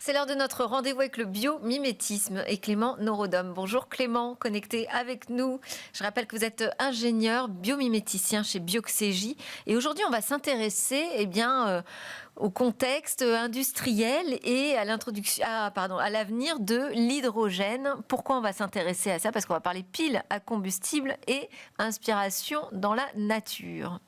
C'est l'heure de notre rendez-vous avec le biomimétisme et Clément Norodom. Bonjour Clément, connecté avec nous. Je rappelle que vous êtes ingénieur biomiméticien chez Bioxégie. Et aujourd'hui, on va s'intéresser au contexte industriel et à l'avenir de l'hydrogène. Pourquoi on va s'intéresser à ça? Parce qu'on va parler piles à combustible et inspiration dans la nature.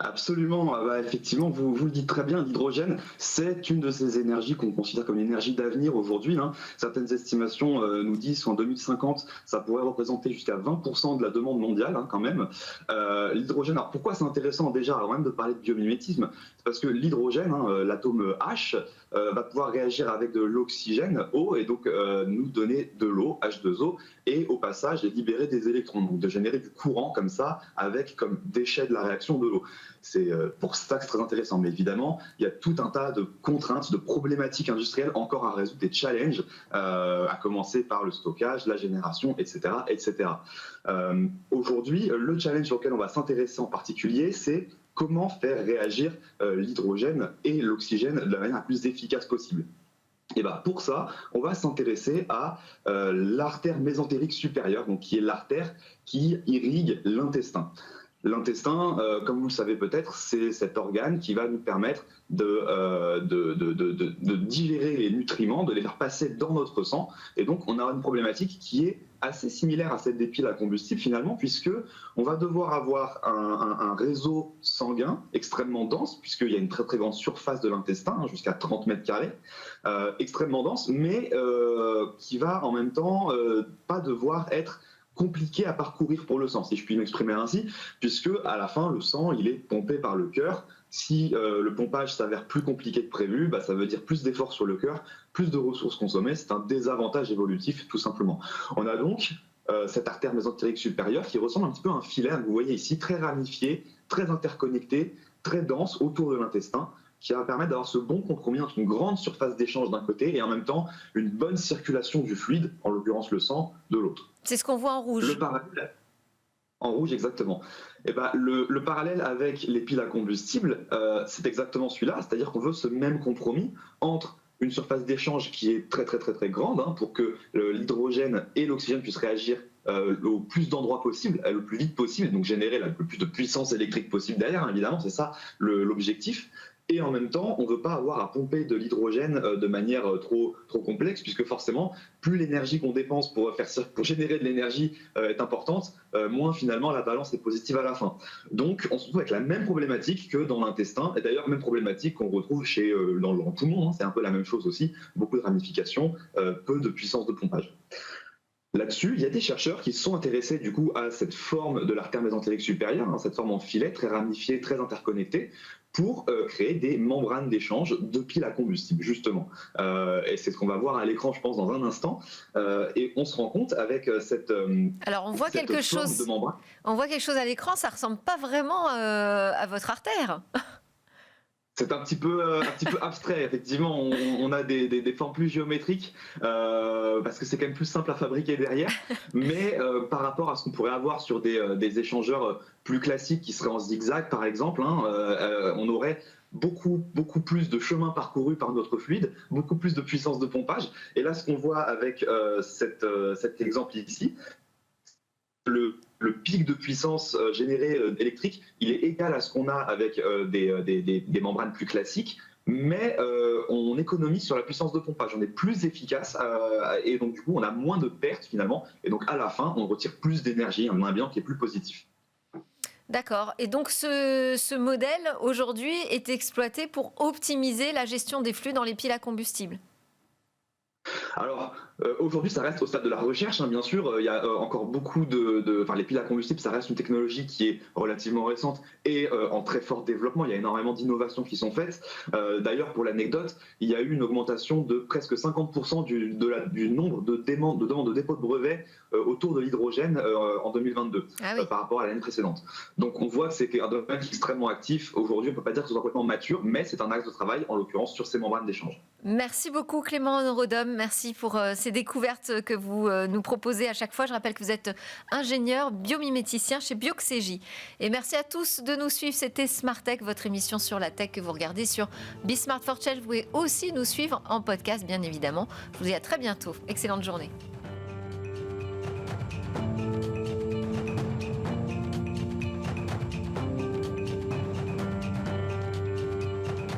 Absolument, effectivement, vous le dites très bien, l'hydrogène, c'est une de ces énergies qu'on considère comme une énergie d'avenir aujourd'hui. Certaines estimations nous disent qu'en 2050, ça pourrait représenter jusqu'à 20% de la demande mondiale, quand même. L'hydrogène, alors pourquoi c'est intéressant déjà, avant même de parler de biomimétisme, c'est parce que l'hydrogène, l'atome H, va pouvoir réagir avec de l'oxygène, O, et donc nous donner de l'eau, H2O, et au passage libérer des électrons, donc de générer du courant comme ça, avec comme déchet de la réaction de l'eau. C'est pour ça que c'est très intéressant. Mais évidemment, il y a tout un tas de contraintes, de problématiques industrielles encore à résoudre, des challenges, à commencer par le stockage, la génération, etc. etc. Aujourd'hui, le challenge sur lequel on va s'intéresser en particulier, c'est comment faire réagir l'hydrogène et l'oxygène de la manière la plus efficace possible. Et pour ça, on va s'intéresser à l'artère mésentérique supérieure, donc qui est l'artère qui irrigue l'intestin. L'intestin, comme vous le savez peut-être, c'est cet organe qui va nous permettre de digérer les nutriments, de les faire passer dans notre sang. Et donc, on a une problématique qui est assez similaire à celle des piles à combustible finalement, puisque on va devoir avoir un réseau sanguin extrêmement dense, puisqu'il y a une très très grande surface de l'intestin, jusqu'à 30 mètres carrés, extrêmement dense, mais qui va en même temps pas devoir être compliqué à parcourir pour le sang, si je puis m'exprimer ainsi, puisque à la fin, le sang, il est pompé par le cœur. Si le pompage s'avère plus compliqué que prévu, ça veut dire plus d'efforts sur le cœur, plus de ressources consommées. C'est un désavantage évolutif, tout simplement. On a donc cette artère mésentérique supérieure qui ressemble un petit peu à un filaire, vous voyez ici, très ramifié, très interconnecté, très dense autour de l'intestin, qui va permettre d'avoir ce bon compromis entre une grande surface d'échange d'un côté et en même temps une bonne circulation du fluide, en l'occurrence le sang, de l'autre. C'est ce qu'on voit en rouge. Le parallèle, en rouge exactement. Le parallèle avec les piles à combustible, c'est exactement celui-là, c'est-à-dire qu'on veut ce même compromis entre une surface d'échange qui est très très très très grande pour que l'hydrogène et l'oxygène puissent réagir au plus d'endroits possible, le plus vite possible, donc générer le plus de puissance électrique possible derrière, évidemment, c'est ça l'objectif. Et en même temps, on ne veut pas avoir à pomper de l'hydrogène de manière trop complexe, puisque forcément, plus l'énergie qu'on dépense pour générer de l'énergie est importante, moins finalement la balance est positive à la fin. Donc on se retrouve avec la même problématique que dans l'intestin, et d'ailleurs même problématique qu'on retrouve dans le poumon, c'est un peu la même chose aussi, beaucoup de ramifications, peu de puissance de pompage. Là-dessus, il y a des chercheurs qui se sont intéressés du coup à cette forme de l'artère mésentérique supérieure, cette forme en filet très ramifiée, très interconnectée, pour créer des membranes d'échange de piles à combustible, justement. Et c'est ce qu'on va voir à l'écran, je pense, dans un instant. Et on se rend compte avec cette Alors, on voit quelque chose. On voit quelque chose à l'écran, ça ressemble pas vraiment à votre artère. C'est un petit peu abstrait, effectivement. On a des formes plus géométriques parce que c'est quand même plus simple à fabriquer derrière. Mais par rapport à ce qu'on pourrait avoir sur des échangeurs plus classiques qui seraient en zigzag, par exemple, on aurait beaucoup plus de chemin parcouru par notre fluide, beaucoup plus de puissance de pompage. Et là, ce qu'on voit avec cet exemple ici, le pic de puissance généré électrique, il est égal à ce qu'on a avec des membranes plus classiques, mais on économise sur la puissance de pompage, on est plus efficace et donc du coup on a moins de pertes finalement, et donc à la fin on retire plus d'énergie, on a un bilan qui est plus positif. D'accord. Et donc ce modèle aujourd'hui est exploité pour optimiser la gestion des flux dans les piles à combustible. Alors, aujourd'hui, ça reste au stade de la recherche, bien sûr. Il y a encore beaucoup les piles à combustible, ça reste une technologie qui est relativement récente et en très fort développement. Il y a énormément d'innovations qui sont faites. D'ailleurs, pour l'anecdote, il y a eu une augmentation de presque 50% du nombre de demandes de dépôt de brevets autour de l'hydrogène en 2022 par rapport à l'année précédente. Donc, on voit que c'est un domaine extrêmement actif. Aujourd'hui, on ne peut pas dire que ce soit complètement mature, mais c'est un axe de travail, en l'occurrence, sur ces membranes d'échange. Merci beaucoup Clément Norodom, merci pour ces ces découvertes que vous nous proposez à chaque fois. Je rappelle que vous êtes ingénieur biomiméticien chez Bioxégie. Et merci à tous de nous suivre. C'était Smart Tech, votre émission sur la tech que vous regardez sur Be Smart for Change. Vous pouvez aussi nous suivre en podcast, bien évidemment. Je vous dis à très bientôt. Excellente journée.